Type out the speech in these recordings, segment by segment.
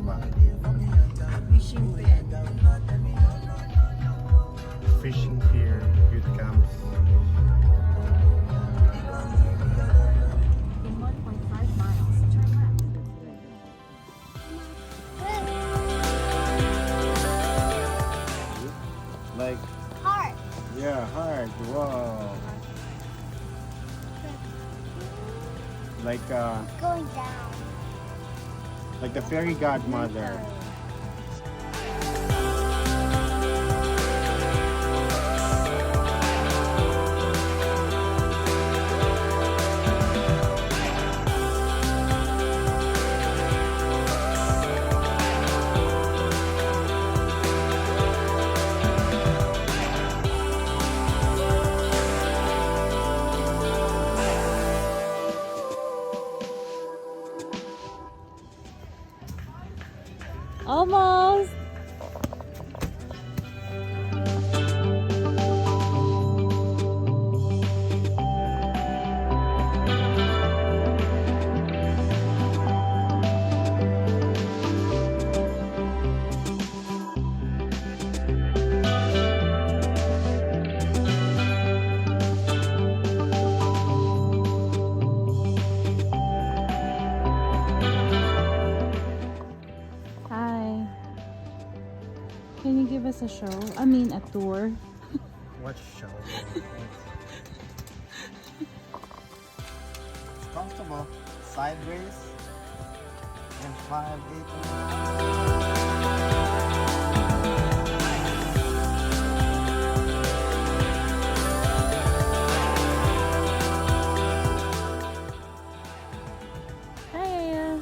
ba? Fishing pier. Fishing pier, youth camps. 1.5 miles. Turn left. Like, Heart. yeah, hard. Wow. Like Going down. like the fairy godmother. Almost. Hi. Can you give us a show? I mean, a tour. What show? It's comfortable. Sideways. And 5, 8. Hi. Yeah.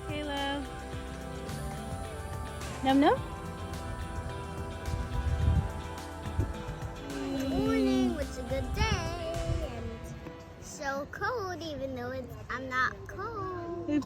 Hey, love. Num num? Morning was a good day and so cold even though I'm not cold.